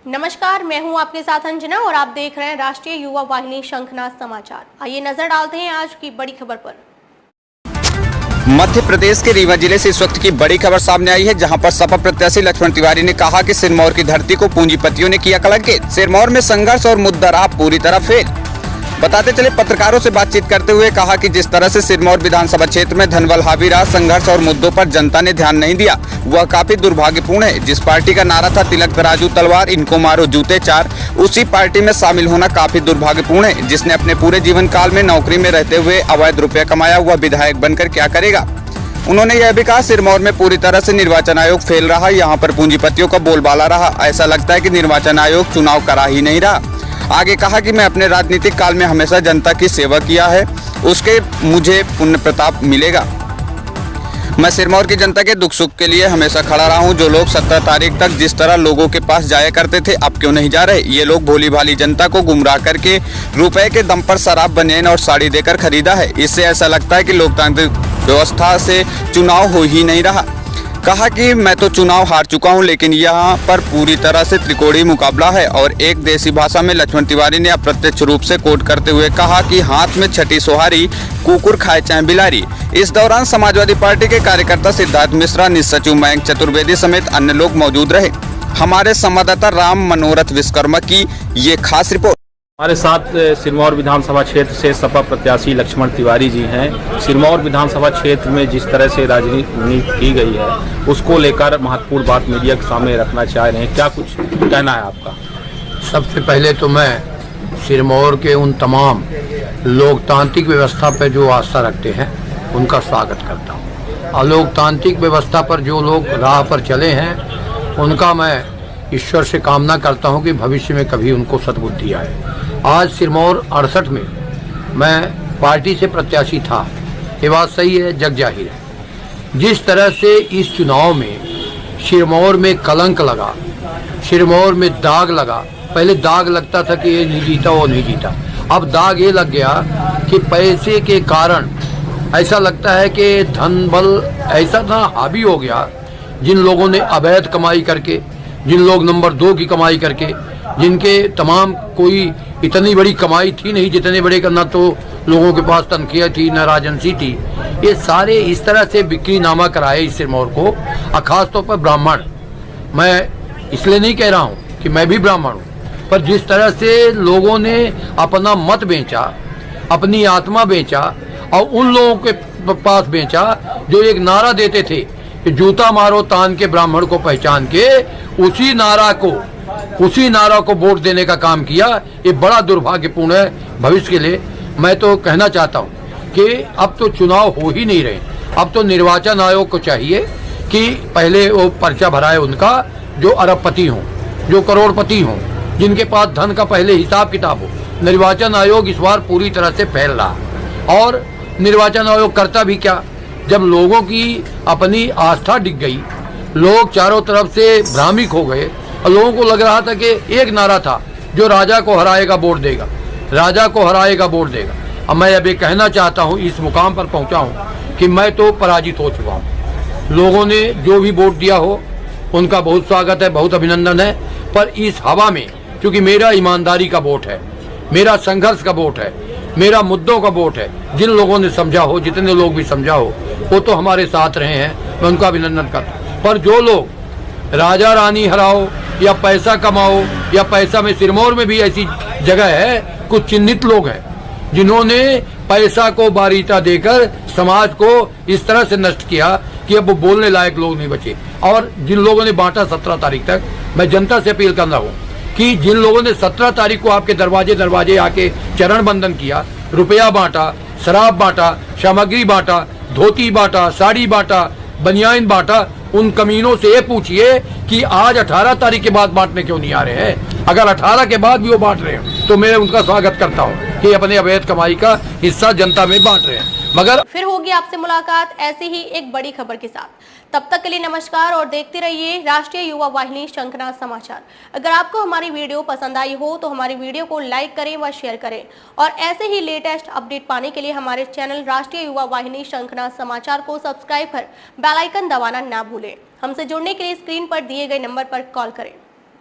नमस्कार, मैं हूं आपके साथ अंजना और आप देख रहे हैं राष्ट्रीय युवा वाहिनी शंखनाद समाचार। आइए नजर डालते हैं आज की बड़ी खबर पर। मध्य प्रदेश के रीवा जिले से इस वक्त की बड़ी खबर सामने आई है, जहां पर सपा प्रत्याशी लक्ष्मण तिवारी ने कहा कि सिरमौर की धरती को पूंजीपतियों ने किया कलंकित। सिरमौर में संघर्ष और मुद्दा पूरी तरह फेल। बताते चले, पत्रकारों से बातचीत करते हुए कहा कि जिस तरह से सिरमौर विधानसभा क्षेत्र में धनबल हावी रहा, संघर्ष और मुद्दों पर जनता ने ध्यान नहीं दिया, वह काफी दुर्भाग्यपूर्ण है। जिस पार्टी का नारा था तिलक तराजू तलवार, इनको मारो जूते चार, उसी पार्टी में शामिल होना काफी दुर्भाग्यपूर्ण है। जिसने अपने पूरे जीवन काल में नौकरी में रहते हुए अवैध रुपया कमाया, वह विधायक बनकर क्या करेगा। उन्होंने यह भी कहा, सिरमौर में पूरी तरह से निर्वाचन आयोग फेल रहा, यहाँ पर पूंजीपतियों का बोलबाला रहा। ऐसा लगता है कि निर्वाचन आयोग चुनाव करा ही नहीं रहा। आगे कहा कि मैं अपने राजनीतिक काल में हमेशा जनता की सेवा किया है, उसके मुझे पुण्य प्रताप मिलेगा। मैं सिरमौर की जनता के दुख सुख के लिए हमेशा खड़ा रहा हूं। जो लोग 17 तारीख तक जिस तरह लोगों के पास जाया करते थे, अब क्यों नहीं जा रहे। ये लोग भोली भाली जनता को गुमराह करके रुपए के दम पर शराब, बनियान और साड़ी देकर खरीदा है। इससे ऐसा लगता है कि लोकतांत्रिक व्यवस्था से चुनाव हो ही नहीं रहा। कहा कि मैं तो चुनाव हार चुका हूं, लेकिन यहाँ पर पूरी तरह से त्रिकोणीय मुकाबला है। और एक देसी भाषा में लक्ष्मण तिवारी ने अप्रत्यक्ष रूप से कोट करते हुए कहा कि हाथ में छठी सोहारी, कुकुर खाए चाहे बिलारी। इस दौरान समाजवादी पार्टी के कार्यकर्ता सिद्धार्थ मिश्रा, निसचिव मयंक चतुर्वेदी समेत अन्य लोग मौजूद रहे। हमारे संवाददाता राम मनोरथ विश्वकर्मा की ये खास रिपोर्ट। हमारे साथ सिरमौर विधानसभा क्षेत्र से सपा प्रत्याशी लक्ष्मण तिवारी जी हैं। सिरमौर विधानसभा क्षेत्र में जिस तरह से राजनीति की गई है, उसको लेकर महत्वपूर्ण बात मीडिया के सामने रखना चाह रहे हैं, क्या कुछ कहना है आपका। सबसे पहले तो मैं सिरमौर के उन तमाम लोकतांत्रिक व्यवस्था पर जो आस्था रखते हैं उनका स्वागत करता हूँ। अलोकतांत्रिक व्यवस्था पर जो लोग राह पर चले हैं, उनका मैं ईश्वर से कामना करता हूँ कि भविष्य में कभी उनको सद्बुद्धि आए। आज सिरमौर 68 में मैं पार्टी से प्रत्याशी था, ये बात सही है, जग जाहिर है। जिस तरह से इस चुनाव में सिरमौर में कलंक लगा, सिरमौर में दाग लगा। पहले दाग लगता था कि ये नहीं जीता, वो नहीं जीता, अब दाग ये लग गया कि पैसे के कारण ऐसा लगता है कि धन बल ऐसा ना हावी हो गया। जिन लोगों ने अवैध कमाई करके, जिन लोग नंबर 2 की कमाई करके, जिनके तमाम कोई इतनी बड़ी कमाई थी नहीं, जितने बड़े का ना तो लोगों के पास तनख्वाह थी, न राजंसी थी, ये सारे इस तरह से बिक्री नामा कराए इस सिरमौर को। और खासतौर पर ब्राह्मण, मैं इसलिए नहीं कह रहा हूँ कि मैं भी ब्राह्मण हूँ, पर जिस तरह से लोगों ने अपना मत बेचा, अपनी आत्मा बेचा, और उन लोगों के पास बेचा जो एक नारा देते थे कि जूता मारो तान के ब्राह्मण को पहचान के, उसी नारा को वोट देने का काम किया। ये बड़ा दुर्भाग्यपूर्ण है भविष्य के लिए। मैं तो कहना चाहता हूँ कि अब तो चुनाव हो ही नहीं रहे। अब तो निर्वाचन आयोग को चाहिए कि पहले वो पर्चा भराए उनका जो अरबपति हों, जो करोड़पति हों, जिनके पास धन का पहले हिसाब किताब हो। निर्वाचन आयोग इस बार पूरी तरह से फैल रहा, और निर्वाचन आयोग करता भी क्या, जब लोगों की अपनी आस्था डिग गई, लोग चारों तरफ से भ्रामिक हो गए, और लोगों को लग रहा था कि एक नारा था जो राजा को हराएगा वोट देगा, राजा को हराएगा वोट देगा। अब मैं अभी कहना चाहता हूँ, इस मुकाम पर पहुँचा हूँ कि मैं तो पराजित हो चुका हूँ। लोगों ने जो भी वोट दिया हो उनका बहुत स्वागत है, बहुत अभिनंदन है, पर इस हवा में क्योंकि मेरा ईमानदारी का वोट है, मेरा संघर्ष का वोट है, मेरा मुद्दों का वोट है। जिन लोगों ने समझा हो, जितने लोग भी समझा हो, वो तो हमारे साथ रहे हैं, मैं उनका अभिनंदन करता हूँ। पर जो लोग राजा रानी हराओ या पैसा कमाओ या पैसा में, सिरमौर में भी ऐसी जगह है, कुछ चिन्हित लोग हैं जिन्होंने पैसा को बारीता देकर समाज को इस तरह से नष्ट किया कि अब वो बोलने लायक लोग नहीं बचे। और जिन लोगों ने बांटा 17 तारीख तक, मैं जनता से अपील कर रहा हूँ कि जिन लोगों ने 17 तारीख को आपके दरवाजे आके चरण बंदन किया, रुपया बांटा, शराब बांटा, सामग्री बांटा, धोती बांटा, साड़ी बांटा, बनियान बांटा, उन कमीनों से ये पूछिए कि आज 18 तारीख के बाद बांटने क्यों नहीं आ रहे हैं। अगर 18 के बाद भी वो बांट रहे हैं तो मैं उनका स्वागत करता हूँ कि अपने अवैध कमाई का हिस्सा जनता में बांट रहे हैं। मगर फिर होगी आपसे मुलाकात ऐसी ही एक बड़ी खबर के साथ। तब तक के लिए नमस्कार और देखते रहिए राष्ट्रीय युवा वाहिनी शंखनाद समाचार। अगर आपको हमारी वीडियो पसंद आई हो तो हमारी वीडियो को लाइक करें व शेयर करें, और ऐसे ही लेटेस्ट अपडेट पाने के लिए हमारे चैनल राष्ट्रीय युवा वाहिनी शंखनाद समाचार को सब्सक्राइब कर बेल आइकन दबाना ना भूलें। हमसे जुड़ने के लिए स्क्रीन पर दिए गए नंबर पर कॉल करें।